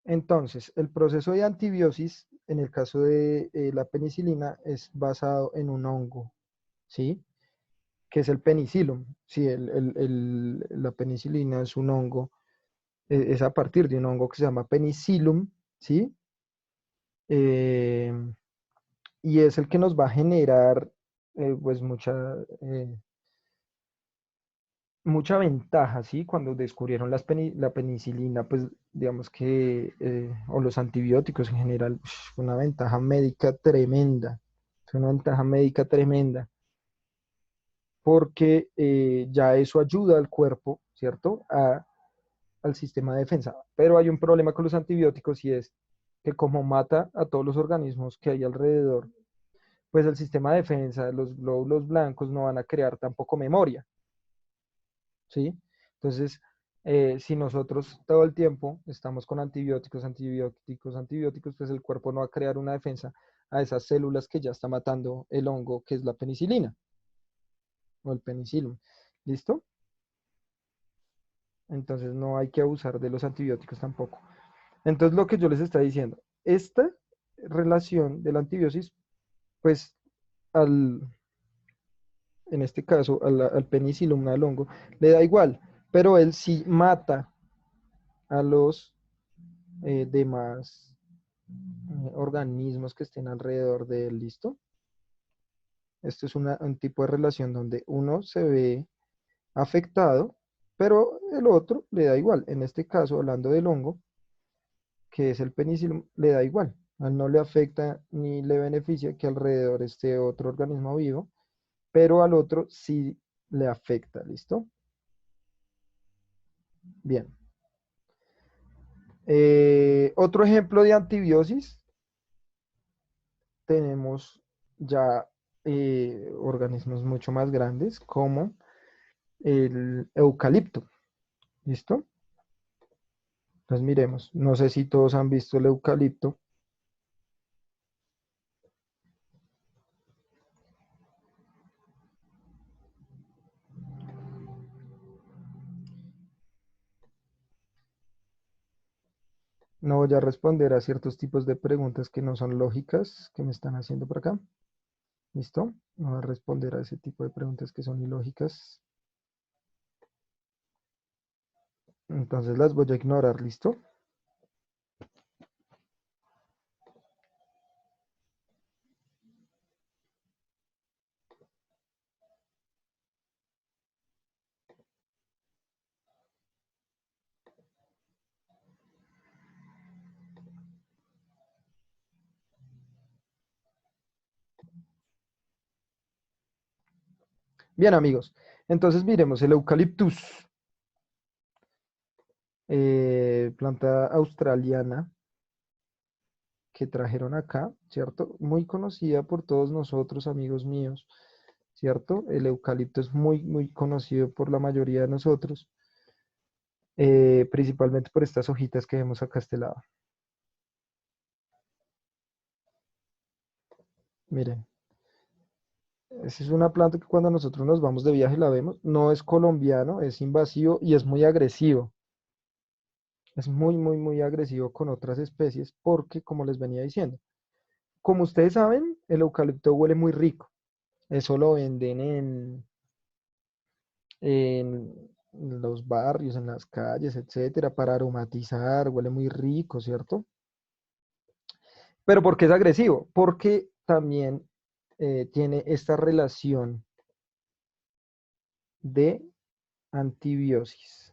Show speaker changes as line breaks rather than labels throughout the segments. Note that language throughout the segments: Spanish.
Entonces, el proceso de antibiosis, en el caso de la penicilina, es basado en un hongo, ¿sí? Que es el penicillium. Sí, la penicilina es un hongo, es a partir de un hongo que se llama penicillium, ¿sí? Eh, y es el que nos va a generar, pues, eh, mucha ventaja, ¿sí? Cuando descubrieron la penicilina, pues digamos que, o los antibióticos en general, una ventaja médica tremenda, es una ventaja médica tremenda, porque ya eso ayuda al cuerpo, ¿cierto? Al sistema de defensa. Pero hay un problema con los antibióticos y es que como mata a todos los organismos que hay alrededor, pues el sistema de defensa, los glóbulos blancos no van a crear tampoco memoria. ¿Sí? Entonces, si nosotros todo el tiempo estamos con antibióticos, antibióticos, antibióticos, pues el cuerpo no va a crear una defensa a esas células que ya está matando el hongo, que es la penicilina o el penicilio. ¿Listo? Entonces no hay que abusar de los antibióticos tampoco. Entonces, lo que yo les estaba diciendo, esta relación de la antibiosis, pues al, en este caso, al penicillium, al hongo, le da igual, pero él sí mata a los demás organismos que estén alrededor de él, ¿listo? Esto es un tipo de relación donde uno se ve afectado, pero el otro le da igual. En este caso, hablando del hongo, que es el penicilio, le da igual. A él no le afecta ni le beneficia que alrededor esté otro organismo vivo, pero al otro sí le afecta, ¿listo? Bien. Otro ejemplo de antibiosis, tenemos ya organismos mucho más grandes como el eucalipto. ¿Listo? Entonces miremos, no sé si todos han visto el eucalipto. No voy a responder a ciertos tipos de preguntas que no son lógicas que me están haciendo por acá. ¿Listo? No voy a responder a ese tipo de preguntas que son ilógicas. Entonces las voy a ignorar, ¿listo? Bien, amigos. Entonces miremos el eucaliptus, planta australiana que trajeron acá, ¿cierto? Muy conocida por todos nosotros, amigos míos, ¿cierto? El eucalipto es muy, muy conocido por la mayoría de nosotros, principalmente por estas hojitas que vemos acá a este lado. Miren, esa es una planta que cuando nosotros nos vamos de viaje la vemos. No es colombiano, es invasivo y es muy agresivo. Es muy, muy, muy agresivo con otras especies porque, como les venía diciendo, como ustedes saben, el eucalipto huele muy rico. Eso lo venden en los barrios, en las calles, etcétera, para aromatizar, huele muy rico, ¿cierto? Pero ¿por qué es agresivo? Porque también tiene esta relación de antibiosis.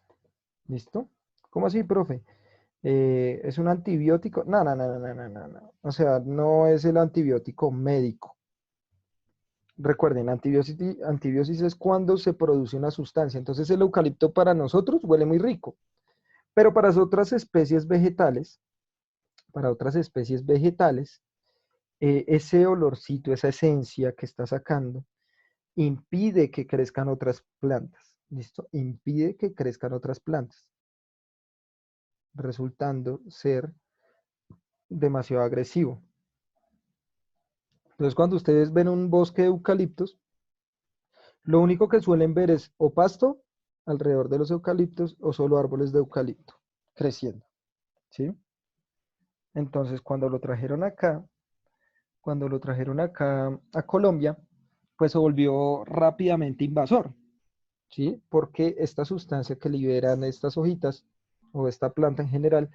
¿Listo? ¿Cómo así, profe? ¿Es un antibiótico? No, no, no, no, no, no, no, no. O sea, no es el antibiótico médico. Recuerden, antibiosis es cuando se produce una sustancia. Entonces el eucalipto para nosotros huele muy rico, pero para otras especies vegetales, ese olorcito, esa esencia que está sacando, impide que crezcan otras plantas. ¿Listo? Impide que crezcan otras plantas, resultando ser demasiado agresivo. Entonces, cuando ustedes ven un bosque de eucaliptos, lo único que suelen ver es o pasto alrededor de los eucaliptos o solo árboles de eucalipto creciendo, ¿sí? Entonces, cuando lo trajeron acá a Colombia, pues se volvió rápidamente invasor, ¿sí? Porque esta sustancia que liberan estas hojitas o esta planta en general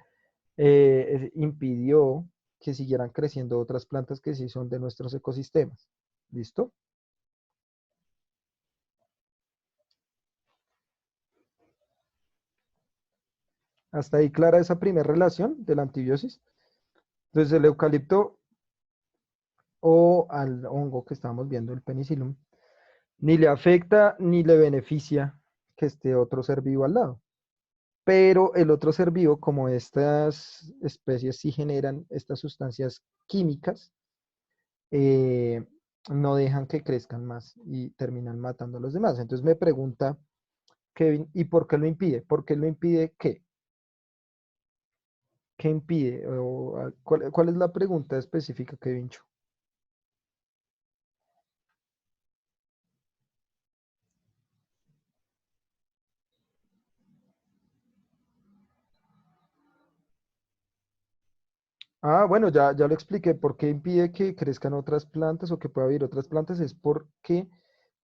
impidió que siguieran creciendo otras plantas que sí son de nuestros ecosistemas. ¿Listo? Hasta ahí clara esa primera relación de la antibiosis. Entonces el eucalipto o al hongo que estamos viendo, el penicillium, ni le afecta ni le beneficia que esté otro ser vivo al lado. Pero el otro ser vivo, como estas especies sí generan estas sustancias químicas, eh, no dejan que crezcan más y terminan matando a los demás. Entonces me pregunta Kevin, ¿y por qué lo impide? ¿Por qué lo impide qué? ¿Qué impide? O, ¿cuál es la pregunta específica, Kevin? Ah, bueno, ya lo expliqué. ¿Por qué impide que crezcan otras plantas o que pueda haber otras plantas? Es porque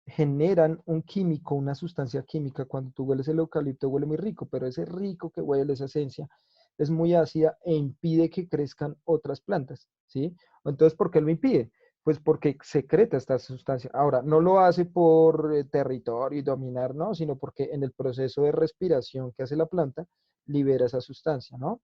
generan un químico, una sustancia química. Cuando tú hueles el eucalipto huele muy rico, pero ese rico que huele, esa esencia, es muy ácida e impide que crezcan otras plantas, ¿sí? Entonces, ¿por qué lo impide? Pues porque secreta esta sustancia. Ahora, no lo hace por territorio y dominar, ¿no? Sino porque en el proceso de respiración que hace la planta, libera esa sustancia, ¿no?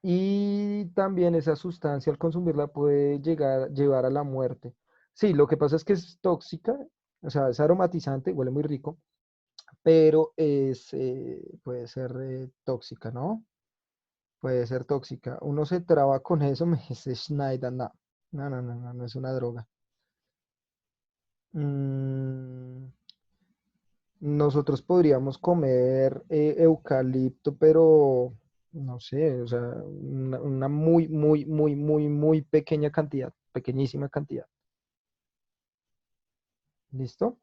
Y también esa sustancia al consumirla puede llevar a la muerte. Sí, lo que pasa es que es tóxica, o sea, es aromatizante, huele muy rico, pero puede ser tóxica, ¿no? Puede ser tóxica. Uno se traba con eso, me dice Schneider, no, no es una droga. Mm, nosotros podríamos comer eucalipto, pero no sé, o sea, una muy pequeña cantidad, pequeñísima cantidad. ¿Listo?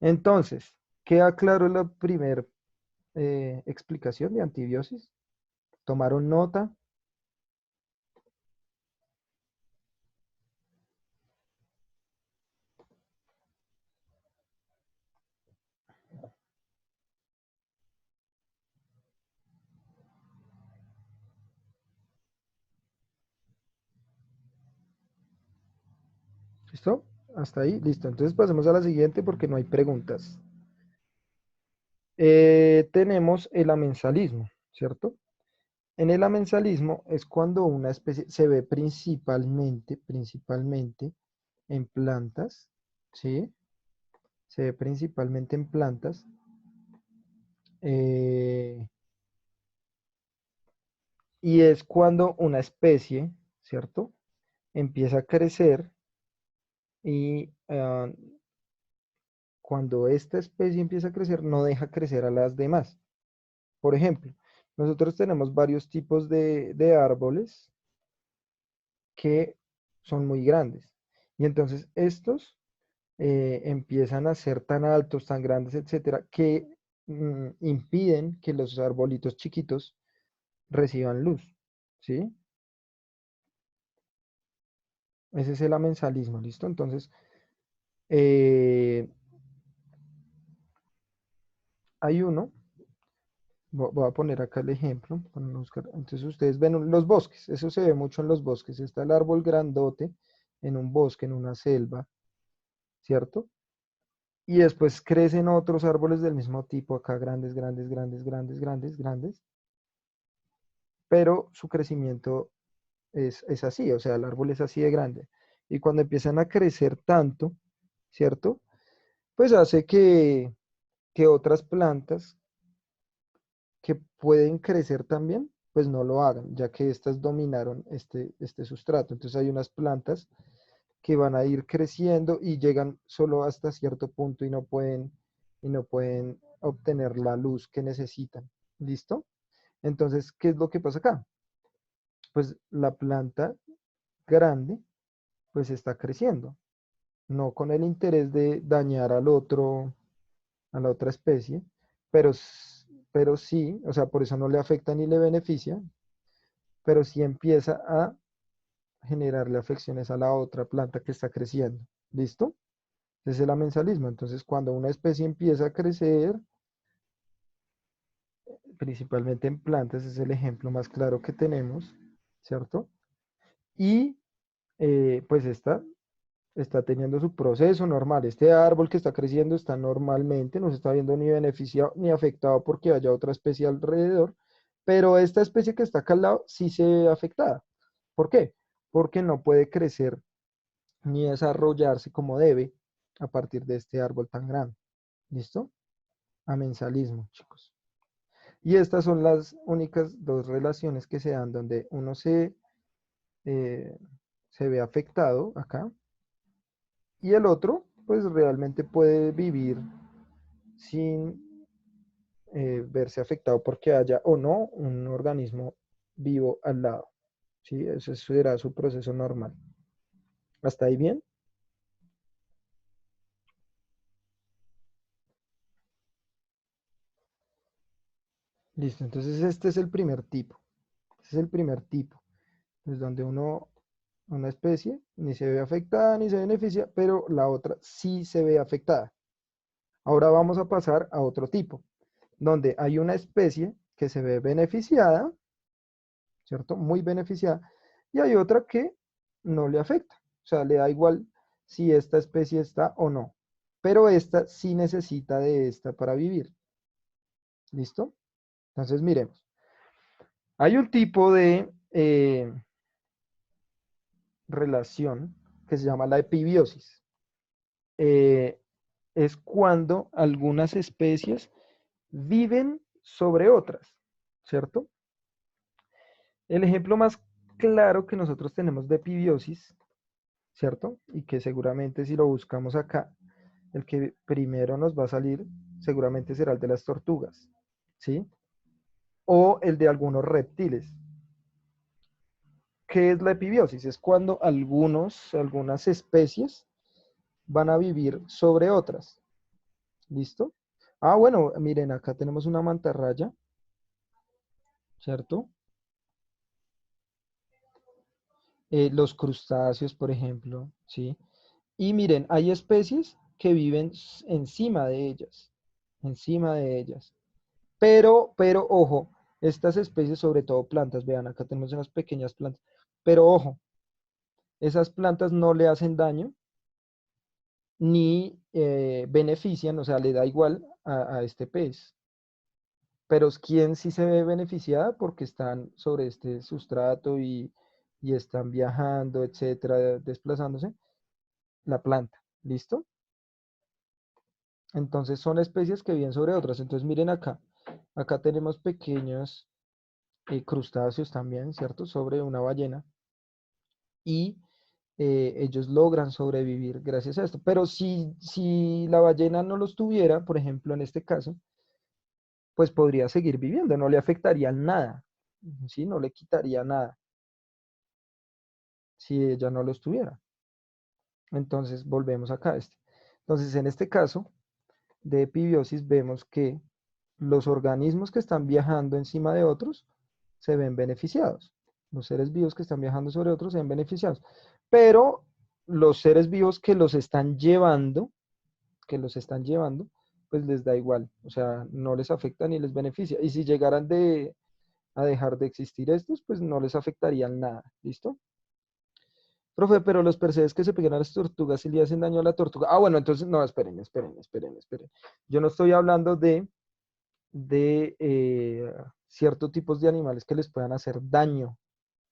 Entonces, queda claro la primera explicación de antibiosis. ¿Tomaron nota? ¿Listo? Hasta ahí, listo. Entonces pasemos a la siguiente porque no hay preguntas. Tenemos el amensalismo, ¿cierto? En el amensalismo es cuando una especie se ve principalmente en plantas, ¿sí? Se ve principalmente en plantas. eh, y es cuando una especie, ¿cierto? Empieza a crecer y cuando esta especie empieza a crecer, no deja crecer a las demás. Por ejemplo, nosotros tenemos varios tipos de árboles que son muy grandes. Y entonces estos empiezan a ser tan altos, tan grandes, etcétera, que impiden que los arbolitos chiquitos reciban luz. ¿Sí? Ese es el amensalismo, ¿listo? Entonces, eh, hay uno, voy a poner acá el ejemplo, para no buscar. Entonces ustedes ven los bosques, eso se ve mucho en los bosques. Está el árbol grandote en un bosque, en una selva, ¿cierto? Y después crecen otros árboles del mismo tipo, acá grandes, pero su crecimiento es así, o sea, el árbol es así de grande. Y cuando empiezan a crecer tanto, ¿cierto? Pues hace que otras plantas que pueden crecer también, pues no lo hagan, ya que estas dominaron este sustrato. Entonces hay unas plantas que van a ir creciendo y llegan solo hasta cierto punto y no pueden obtener la luz que necesitan. ¿Listo? Entonces, ¿qué es lo que pasa acá? Pues la planta grande, pues está creciendo, no con el interés de dañar a la otra especie, pero, pero sí, o sea, por eso no le afecta ni le beneficia, pero sí empieza a generarle afecciones a la otra planta que está creciendo. ¿Listo? Ese es el amensalismo. Entonces, cuando una especie empieza a crecer, principalmente en plantas, es el ejemplo más claro que tenemos, ¿cierto? Y pues está teniendo su proceso normal. Este árbol que está creciendo está normalmente, no se está viendo ni beneficiado ni afectado porque haya otra especie alrededor, pero esta especie que está acá al lado sí se ve afectada. ¿Por qué? Porque no puede crecer ni desarrollarse como debe a partir de este árbol tan grande. ¿Listo? Amensalismo, chicos. Y estas son las únicas dos relaciones que se dan donde uno eh, se ve afectado acá y el otro, pues realmente puede vivir sin verse afectado porque haya o no un organismo vivo al lado. ¿Sí? Ese será su proceso normal. ¿Hasta ahí bien? Listo. Entonces este es el primer tipo. Este es el primer tipo. Es donde una especie ni se ve afectada ni se beneficia, pero la otra sí se ve afectada. Ahora vamos a pasar a otro tipo, donde hay una especie que se ve beneficiada, ¿cierto? Muy beneficiada, y hay otra que no le afecta. O sea, le da igual si esta especie está o no, pero esta sí necesita de esta para vivir. ¿Listo? Entonces, miremos. Hay un tipo de relación que se llama la epibiosis. Eh, es cuando algunas especies viven sobre otras, ¿cierto? El ejemplo más claro que nosotros tenemos de epibiosis, ¿cierto? Y que seguramente si lo buscamos acá, el que primero nos va a salir seguramente será el de las tortugas, ¿sí? O el de algunos reptiles. ¿Qué es la epibiosis? Es cuando algunas especies van a vivir sobre otras. ¿Listo? Ah, bueno, miren, acá tenemos una mantarraya, ¿cierto? Los crustáceos, por ejemplo, ¿sí? Y miren, hay especies que viven encima de ellas. Pero, ojo, estas especies, sobre todo plantas, vean, acá tenemos unas pequeñas plantas, pero ojo, esas plantas no le hacen daño ni benefician, o sea, le da igual a este pez. Pero ¿quién sí se ve beneficiada? Porque están sobre este sustrato y están viajando, etcétera, desplazándose, la planta. ¿Listo? Entonces son especies que viven sobre otras. Entonces miren acá. Acá tenemos pequeños crustáceos también, ¿cierto? Sobre una ballena. Y ellos logran sobrevivir gracias a esto. Pero si la ballena no los tuviera, por ejemplo, en este caso, pues podría seguir viviendo, no le afectaría nada, ¿sí? No le quitaría nada si ella no los tuviera. Entonces volvemos acá a este. Entonces en este caso de epibiosis vemos que los organismos que están viajando encima de otros se ven beneficiados. Los seres vivos que están viajando sobre otros se ven beneficiados. Pero los seres vivos que los están llevando, pues les da igual. O sea, no les afecta ni les beneficia. Y si llegaran a dejar de existir estos, pues no les afectarían nada. ¿Listo? Profe, pero los percebes que se pegan a las tortugas y le hacen daño a la tortuga. Ah, bueno, entonces, no, esperen. Yo no estoy hablando de ciertos tipos de animales que les puedan hacer daño,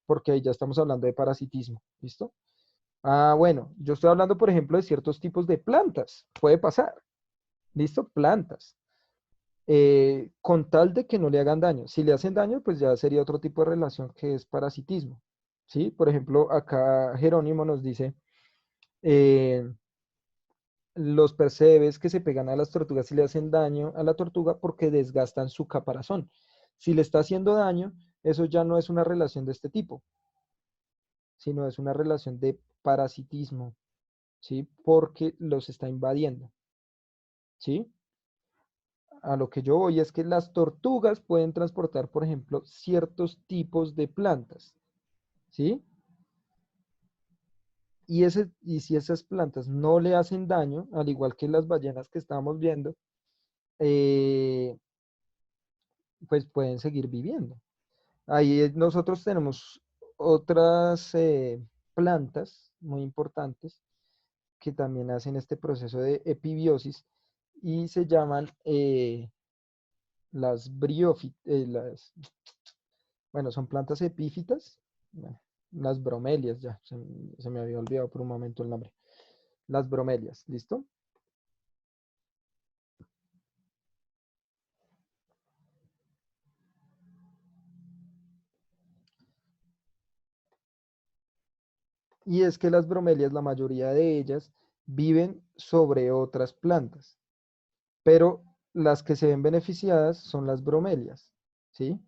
porque ahí ya estamos hablando de parasitismo, ¿listo? Ah, bueno, yo estoy hablando, por ejemplo, de ciertos tipos de plantas, puede pasar, ¿listo? Plantas, con tal de que no le hagan daño. Si le hacen daño, pues ya sería otro tipo de relación que es parasitismo, ¿sí? Por ejemplo, acá Jerónimo nos dice, eh, los percebes que se pegan a las tortugas y le hacen daño a la tortuga porque desgastan su caparazón. Si le está haciendo daño, eso ya no es una relación de este tipo, sino es una relación de parasitismo, ¿sí? Porque los está invadiendo, ¿sí? a lo que yo voy es que las tortugas pueden transportar, por ejemplo, ciertos tipos de plantas, ¿sí? Y si esas plantas no le hacen daño, al igual que las ballenas que estábamos viendo, eh, pues pueden seguir viviendo. Ahí nosotros tenemos otras plantas muy importantes que también hacen este proceso de epibiosis y se llaman las briófitas, bueno, son plantas epífitas, bueno, las bromelias, ya, se me había olvidado por un momento el nombre. Las bromelias, ¿listo? Y es que las bromelias, la mayoría de ellas, viven sobre otras plantas, pero las que se ven beneficiadas son las bromelias, ¿sí?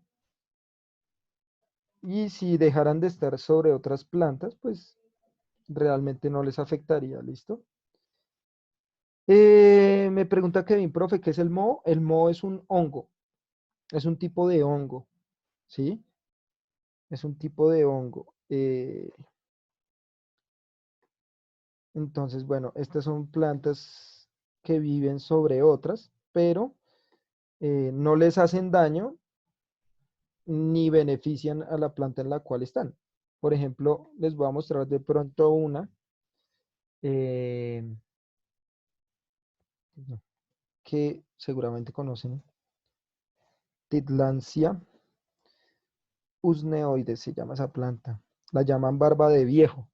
Y si dejaran de estar sobre otras plantas, pues realmente no les afectaría, ¿listo? Me pregunta Kevin, profe, ¿qué es el moho? El moho es un hongo, es un tipo de hongo, ¿sí? Es un tipo de hongo. Entonces, bueno, estas son plantas que viven sobre otras, pero no les hacen daño ni benefician a la planta en la cual están. Por ejemplo, les voy a mostrar de pronto una eh, que seguramente conocen, Titlancia usneoides se llama esa planta. La llaman barba de viejo.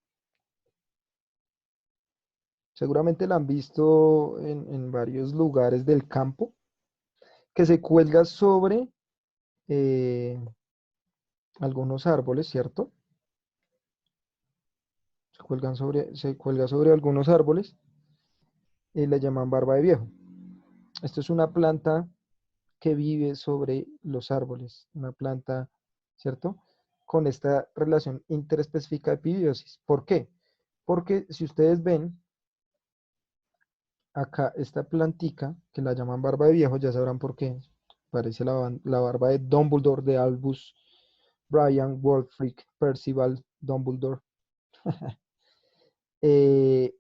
Seguramente la han visto en varios lugares del campo, que se cuelga sobre eh, algunos árboles, ¿cierto? Se cuelga sobre algunos árboles y le llaman barba de viejo. Esto es una planta que vive sobre los árboles, una planta, ¿cierto? Con esta relación interespecífica de epibiosis. ¿Por qué? Porque si ustedes ven acá esta plantica, que la llaman barba de viejo, ya sabrán por qué. Parece la barba de Dumbledore, de Albus Brian Wulfric Percival Dumbledore. Eh,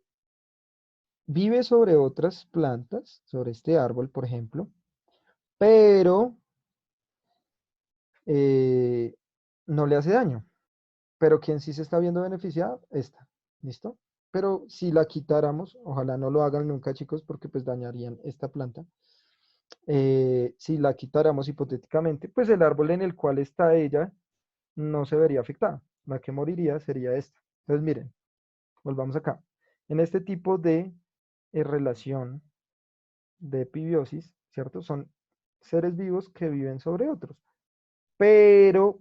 Vive sobre otras plantas, sobre este árbol, por ejemplo, pero eh, no le hace daño. Pero quien sí se está viendo beneficiado, esta. ¿Listo? Pero si la quitáramos, ojalá no lo hagan nunca, chicos, porque pues dañarían esta planta. Si la quitáramos hipotéticamente, pues el árbol en el cual está ella no se vería afectada. La que moriría sería esta. Entonces, miren, volvamos acá. En este tipo de relación de epibiosis, ¿cierto? Son seres vivos que viven sobre otros. Pero,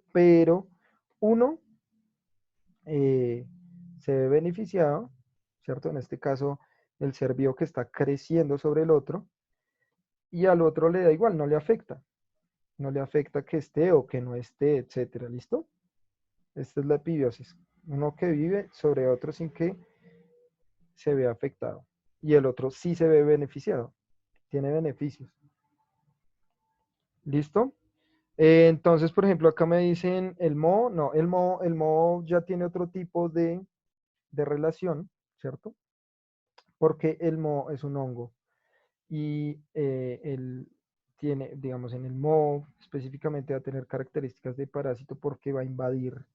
uno eh, se ve beneficiado, ¿cierto? En este caso, el ser vivo que está creciendo sobre el otro, y al otro le da igual, no le afecta. No le afecta que esté o que no esté, etcétera. ¿Listo? Esta es la epibiosis. Uno que vive sobre otro sin que se vea afectado. Y el otro sí se ve beneficiado. Tiene beneficios. ¿Listo? Entonces, por ejemplo, acá me dicen el moho. No, el moho ya tiene otro tipo de relación, ¿cierto? Porque el moho es un hongo. Y él tiene, digamos, en el moho específicamente va a tener características de parásito porque va a invadir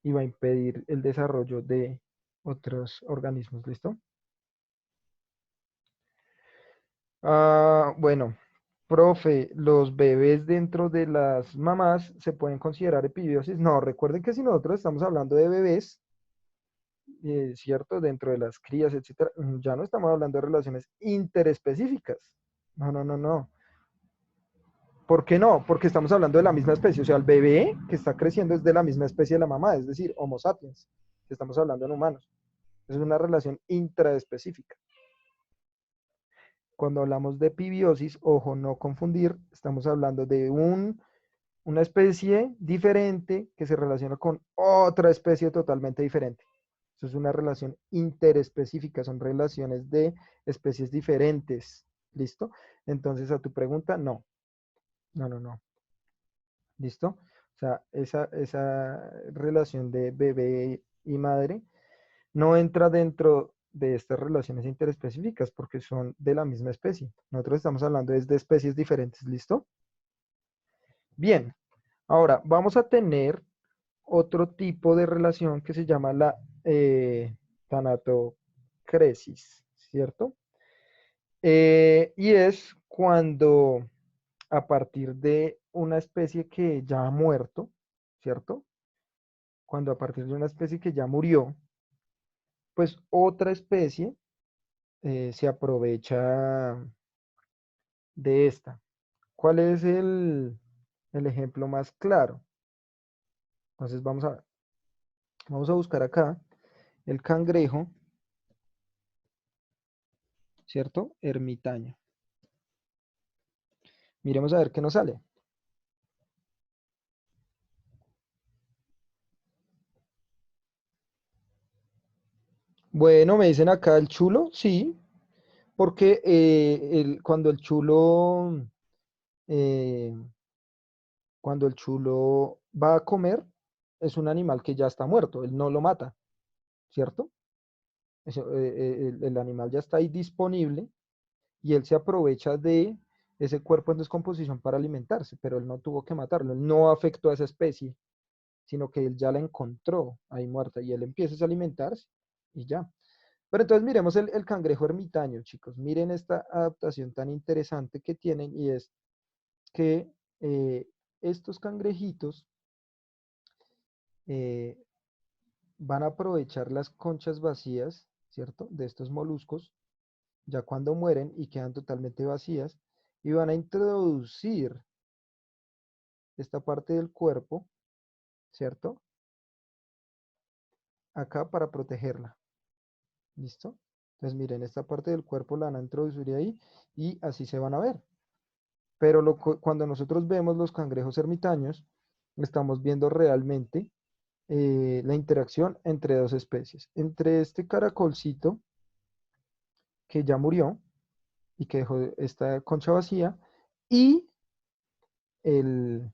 y va a impedir el desarrollo de otros organismos. ¿Listo? Bueno, profe, ¿los bebés dentro de las mamás se pueden considerar epibiosis? No, recuerden que si nosotros estamos hablando de bebés, ¿cierto? Dentro de las crías, etcétera, ya no estamos hablando de relaciones interespecíficas. No, no, no, no. ¿Por qué no? Porque estamos hablando de la misma especie. O sea, el bebé que está creciendo es de la misma especie de la mamá, es decir, Homo sapiens, que estamos hablando en humanos. Es una relación intraespecífica. Cuando hablamos de epibiosis, ojo, no confundir, estamos hablando de una especie diferente que se relaciona con otra especie totalmente diferente. Eso es una relación interespecífica, son relaciones de especies diferentes. ¿Listo? Entonces a tu pregunta, no, no, no, no. ¿Listo? O sea, esa relación de bebé y madre no entra dentro de estas relaciones interespecíficas porque son de la misma especie. Nosotros estamos hablando es de especies diferentes, ¿listo? Bien, ahora vamos a tener otro tipo de relación que se llama la tanatocresis, ¿cierto? Y es cuando a partir de una especie que ya ha muerto, ¿cierto? Cuando a partir de una especie que ya murió, pues otra especie se aprovecha de esta. ¿Cuál es el ejemplo más claro? Entonces vamos a buscar acá el cangrejo, ¿cierto? Ermitaño. Miremos a ver qué nos sale. Bueno, me dicen acá el chulo, sí, porque eh, cuando el chulo va a comer, es un animal que ya está muerto, él no lo mata, ¿cierto? El animal ya está ahí disponible y él se aprovecha de ese cuerpo en descomposición para alimentarse, pero él no tuvo que matarlo, él no afectó a esa especie, sino que él ya la encontró ahí muerta y él empieza a alimentarse y ya. Pero entonces miremos el cangrejo ermitaño, chicos. Miren esta adaptación tan interesante que tienen y es que estos cangrejitos eh, van a aprovechar las conchas vacías, ¿cierto? De estos moluscos, ya cuando mueren y quedan totalmente vacías, y van a introducir esta parte del cuerpo, ¿cierto? Acá para protegerla. ¿Listo? Entonces miren, esta parte del cuerpo la van a introducir ahí y así se van a ver. Pero cuando nosotros vemos los cangrejos ermitaños, estamos viendo realmente la interacción entre dos especies. Entre este caracolcito que ya murió y que dejó esta concha vacía y el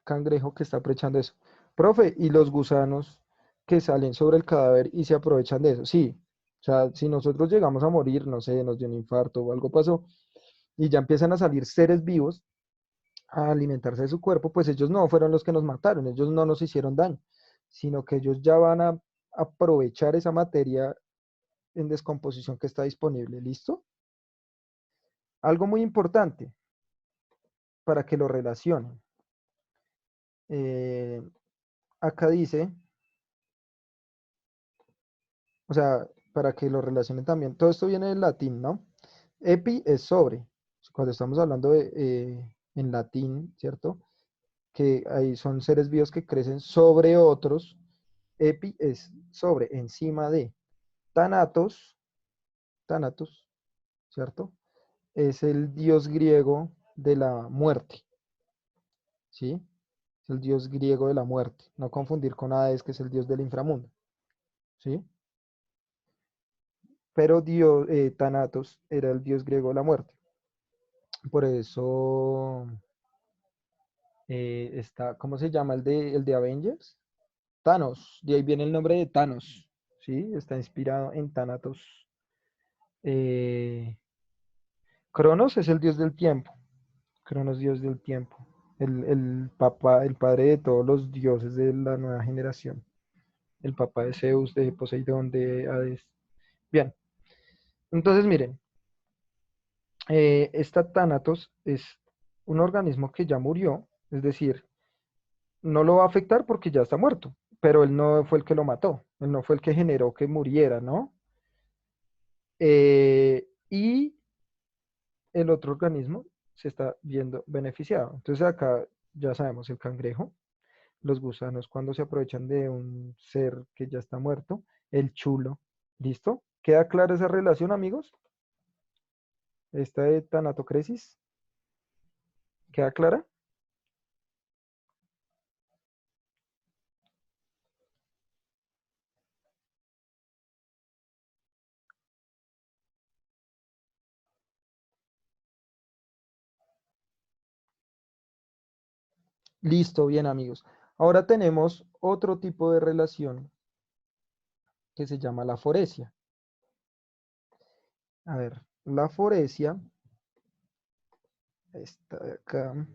cangrejo que está aprovechando eso. Profe, y los gusanos que salen sobre el cadáver y se aprovechan de eso. Sí, o sea, si nosotros llegamos a morir, no sé, nos dio un infarto o algo pasó, y ya empiezan a salir seres vivos a alimentarse de su cuerpo, pues ellos no fueron los que nos mataron, ellos no nos hicieron daño, sino que ellos ya van a aprovechar esa materia en descomposición que está disponible. ¿Listo? Algo muy importante para que lo relacionen. Eh, acá dice, o sea, para que lo relacionen también, todo esto viene del latín, ¿no? Epi es sobre, cuando estamos hablando en latín, ¿cierto? Que ahí son seres vivos que crecen sobre otros. Epi es sobre, encima de. Thanatos, Thanatos, ¿cierto? Es el dios griego de la muerte, ¿sí? Es el dios griego de la muerte. No confundir con Hades, que es el dios del inframundo, ¿sí? Pero Thanatos era el dios griego de la muerte. Por eso está, ¿cómo se llama el de Avengers? Thanos, de ahí viene el nombre de Thanos, ¿sí? Está inspirado en Thanatos. Eh, Cronos es el dios del tiempo. Cronos, dios del tiempo. El papá, el padre de todos los dioses de la nueva generación. El papá de Zeus, de Poseidón, de Hades. Bien, entonces miren, esta Thanatos es un organismo que ya murió, es decir, no lo va a afectar porque ya está muerto, pero él no fue el que lo mató, él no fue el que generó que muriera, ¿no? Y el otro organismo se está viendo beneficiado. Entonces acá ya sabemos el cangrejo, los gusanos cuando se aprovechan de un ser que ya está muerto, el chulo. ¿Listo? ¿Queda clara esa relación, amigos? Esta de tanatocresis, ¿queda clara? Listo, bien amigos. Ahora tenemos otro tipo de relación que se llama la foresia. A ver, la foresia, esta de acá,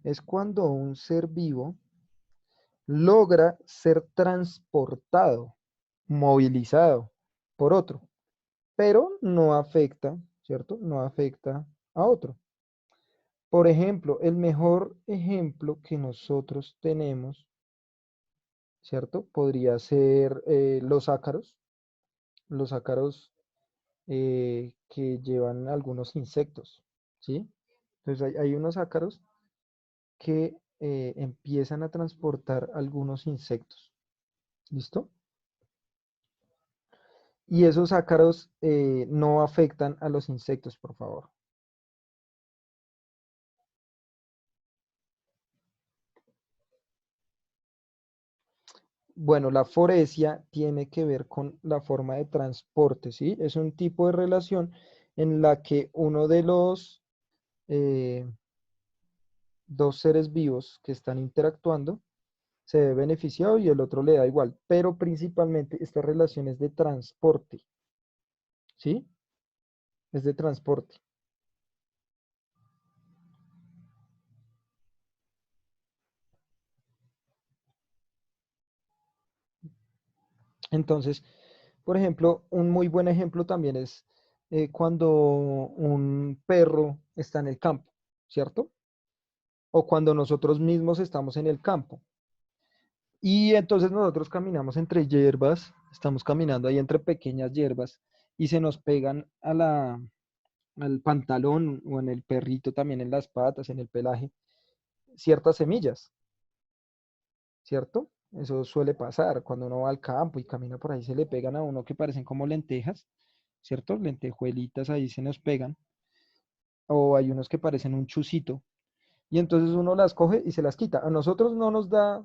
es cuando un ser vivo logra ser transportado, movilizado por otro, pero no afecta, ¿cierto? No afecta a otro. Por ejemplo, el mejor ejemplo que nosotros tenemos, ¿cierto? Podría ser los ácaros que llevan algunos insectos, ¿sí? Entonces hay unos ácaros que empiezan a transportar algunos insectos, ¿listo? Y esos ácaros no afectan a los insectos, por favor. Bueno, la foresia tiene que ver con la forma de transporte, ¿sí? Es un tipo de relación en la que uno de los eh, dos seres vivos que están interactuando se ve beneficiado y el otro le da igual, pero principalmente esta relación es de transporte, ¿sí? Es de transporte. Entonces, por ejemplo, un muy buen ejemplo también es cuando un perro está en el campo, ¿cierto? O cuando nosotros mismos estamos en el campo. Y entonces nosotros caminamos entre hierbas, estamos caminando ahí entre pequeñas hierbas y se nos pegan al pantalón o en el perrito también en las patas, en el pelaje, ciertas semillas, ¿cierto? Eso suele pasar cuando uno va al campo y camina por ahí, se le pegan a uno que parecen como lentejas, ¿cierto? Lentejuelitas ahí se nos pegan, o hay unos que parecen un chucito, y entonces uno las coge y se las quita. A nosotros no nos da,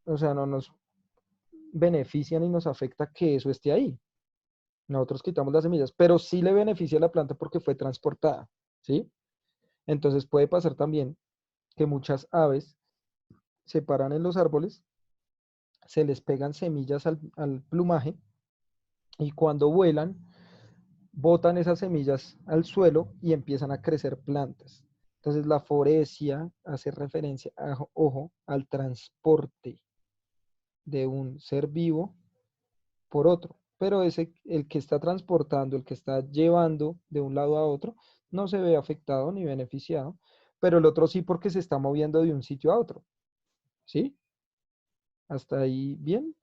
o sea, no nos beneficia ni nos afecta que eso esté ahí. Nosotros quitamos las semillas, pero sí le beneficia a la planta porque fue transportada, ¿sí? Entonces puede pasar también que muchas aves se paran en los árboles, se les pegan semillas al plumaje y cuando vuelan, botan esas semillas al suelo y empiezan a crecer plantas. Entonces la foresia hace referencia, ojo, al transporte de un ser vivo por otro. Pero ese, el que está transportando, el que está llevando de un lado a otro, no se ve afectado ni beneficiado, pero el otro sí porque se está moviendo de un sitio a otro. ¿Sí? Hasta ahí bien.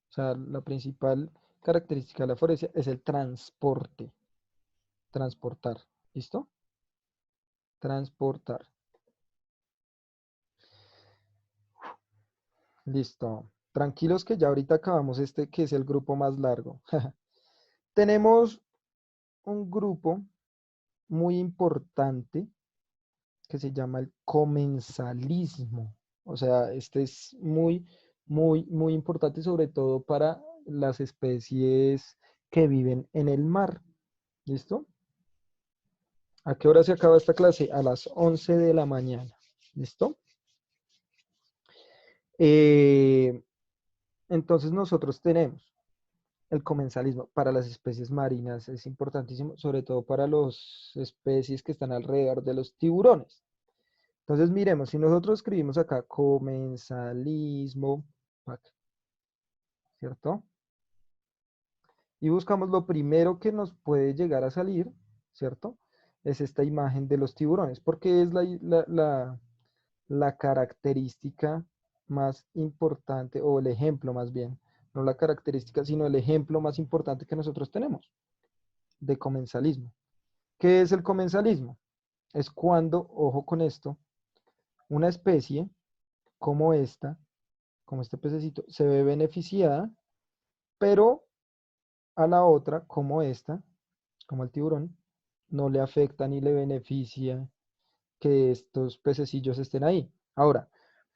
O sea, la principal característica de la foresia es el transporte. Transportar. ¿Listo? Transportar. Listo. Tranquilos que ya ahorita acabamos este que es el grupo más largo. Tenemos un grupo muy importante que se llama el comensalismo. O sea, este es muy importante, sobre todo para las especies que viven en el mar. ¿Listo? ¿A qué hora se acaba esta clase? A las 11 de la mañana. ¿Listo? Eh, entonces nosotros tenemos el comensalismo para las especies marinas, es importantísimo, sobre todo para las especies que están alrededor de los tiburones. Entonces, miremos, si nosotros escribimos acá comensalismo, ¿cierto? Y buscamos lo primero que nos puede llegar a salir, ¿cierto? Es esta imagen de los tiburones, porque es la característica más importante, o el ejemplo más bien, no la característica, sino el ejemplo más importante que nosotros tenemos de comensalismo. ¿Qué es el comensalismo? Es cuando, ojo con esto, una especie como esta, como este pececito, se ve beneficiada, pero a la otra, como esta, como el tiburón, no le afecta ni le beneficia que estos pececillos estén ahí. Ahora,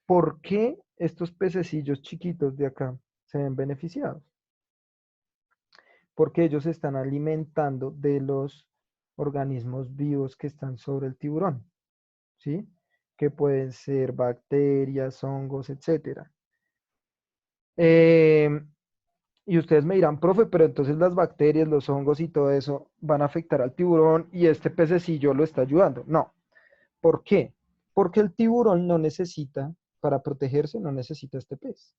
¿por qué estos pececillos chiquitos de acá se ven beneficiados? Porque ellos se están alimentando de los organismos vivos que están sobre el tiburón, ¿sí? Que pueden ser bacterias, hongos, etcétera. Em, y ustedes me dirán, profe, pero entonces las bacterias, los hongos y todo eso van a afectar al tiburón y este pececillo lo está ayudando. No. ¿Por qué? Porque el tiburón no necesita, para protegerse, no necesita este pez.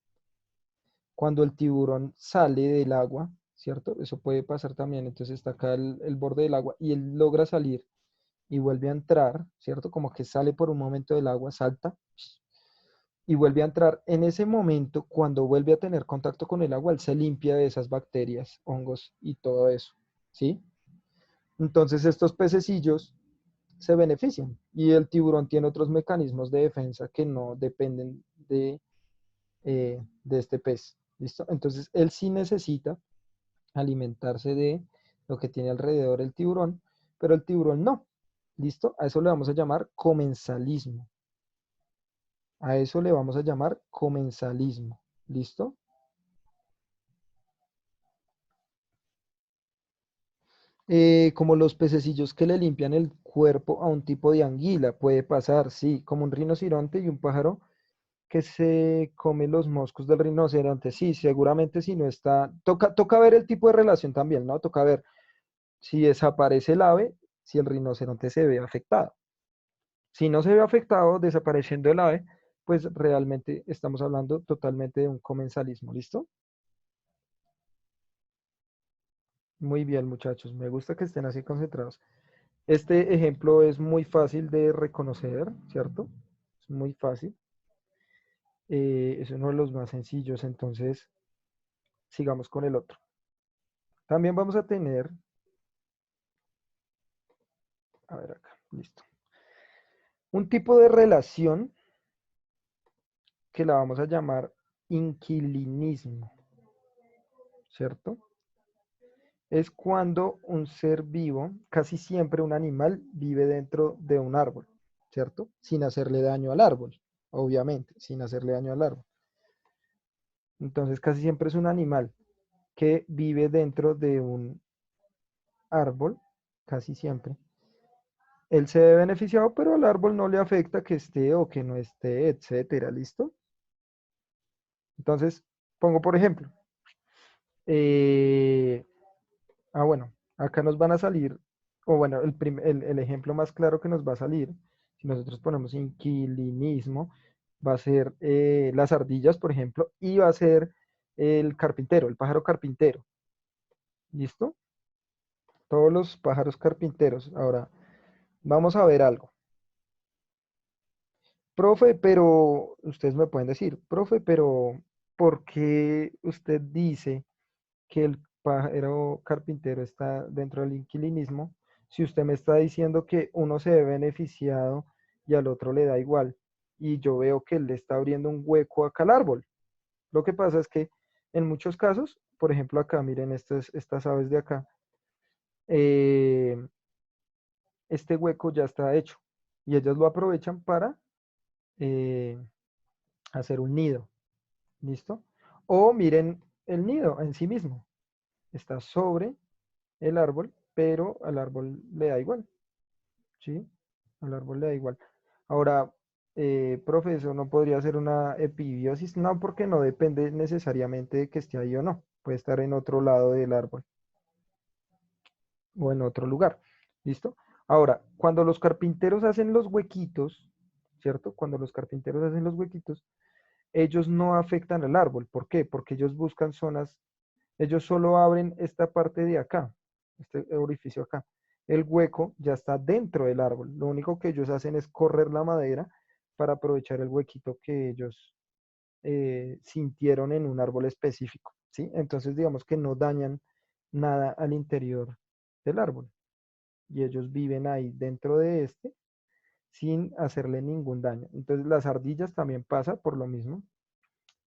Cuando el tiburón sale del agua, ¿cierto? Eso puede pasar también. Entonces está acá el borde del agua y él logra salir y vuelve a entrar, ¿cierto? Como que sale por un momento del agua, salta y vuelve a entrar. En ese momento, cuando vuelve a tener contacto con el agua, él se limpia de esas bacterias, hongos y todo eso, ¿sí? Entonces estos pececillos se benefician y el tiburón tiene otros mecanismos de defensa que no dependen de este pez, ¿listo? Entonces él sí necesita alimentarse de lo que tiene alrededor el tiburón, pero el tiburón no, ¿listo? A eso le vamos a llamar comensalismo. A eso le vamos a llamar comensalismo. ¿Listo? Como los pececillos que le limpian el cuerpo a un tipo de anguila. Puede pasar, sí, como un rinoceronte y un pájaro que se come los moscos del rinoceronte. Sí, seguramente si no está. Toca ver el tipo de relación también, ¿no? Toca ver si desaparece el ave, si el rinoceronte se ve afectado. Si no se ve afectado desapareciendo el ave, pues realmente estamos hablando totalmente de un comensalismo. ¿Listo? Muy bien, muchachos. Me gusta que estén así concentrados. Este ejemplo es muy fácil de reconocer, ¿cierto? Es muy fácil. Es uno de los más sencillos, entonces sigamos con el otro. También vamos a tener, a ver acá, listo. Un tipo de relación que la vamos a llamar inquilinismo, ¿cierto? Es cuando un ser vivo, casi siempre un animal, vive dentro de un árbol, ¿cierto? Sin hacerle daño al árbol, obviamente, sin hacerle daño al árbol. Entonces casi siempre es un animal que vive dentro de un árbol, casi siempre. Él se ve beneficiado, pero al árbol no le afecta que esté o que no esté, etcétera, ¿listo? Entonces, pongo por ejemplo, eh, bueno, acá nos van a salir, o bueno, el ejemplo más claro que nos va a salir, si nosotros ponemos inquilinismo, va a ser las ardillas, por ejemplo, y va a ser el carpintero, el pájaro carpintero, ¿listo? Todos los pájaros carpinteros. Ahora, vamos a ver algo. Profe, pero ustedes me pueden decir, profe, pero ¿por qué usted dice que el pájaro carpintero está dentro del inquilinismo si usted me está diciendo que uno se ve beneficiado y al otro le da igual? Y yo veo que él le está abriendo un hueco acá al árbol. Lo que pasa es que en muchos casos, por ejemplo acá, miren estas aves de acá, eh, este hueco ya está hecho y ellas lo aprovechan para eh, hacer un nido. ¿Listo? O miren el nido en sí mismo. Está sobre el árbol, pero al árbol le da igual. ¿Sí? Al árbol le da igual. Ahora, profesor, ¿no podría ser una epibiosis? No, porque no depende necesariamente de que esté ahí o no. Puede estar en otro lado del árbol o en otro lugar. ¿Listo? Ahora, cuando los carpinteros hacen los huequitos, ¿cierto? Cuando los carpinteros hacen los huequitos, ellos no afectan al árbol. ¿Por qué? Porque ellos buscan zonas, ellos solo abren esta parte de acá, este orificio acá. El hueco ya está dentro del árbol. Lo único que ellos hacen es correr la madera para aprovechar el huequito que ellos sintieron en un árbol específico, ¿sí? Entonces digamos que no dañan nada al interior del árbol y ellos viven ahí dentro de este sin hacerle ningún daño. Entonces las ardillas también pasa por lo mismo,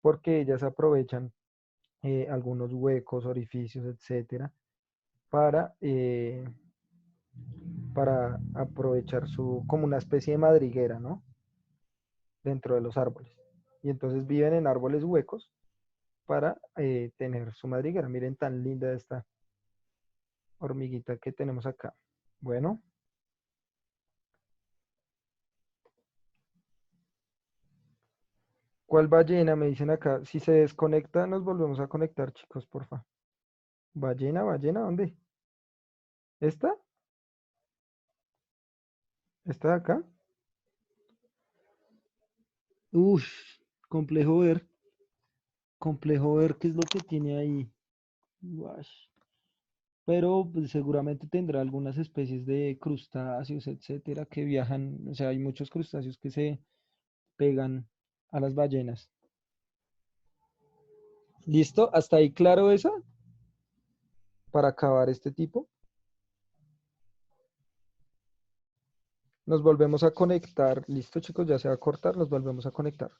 porque ellas aprovechan algunos huecos, orificios, etcétera, para, para aprovechar como una especie de madriguera, ¿no? Dentro de los árboles. Y entonces viven en árboles huecos para tener su madriguera. Miren tan linda esta hormiguita que tenemos acá. Bueno, ¿cuál ballena? Me dicen acá. Si se desconecta, nos volvemos a conectar, chicos, porfa. Ballena, ballena, ¿dónde? ¿Esta? ¿Esta de acá? Uf, complejo ver qué es lo que tiene ahí. Guash. Pero pues, seguramente tendrá algunas especies de crustáceos, etcétera, que viajan. O sea, hay muchos crustáceos que se pegan a las ballenas. ¿Listo? ¿Hasta ahí claro esa? Para acabar este tipo. Nos volvemos a conectar. Listo, chicos, ya se va a cortar. Nos volvemos a conectar.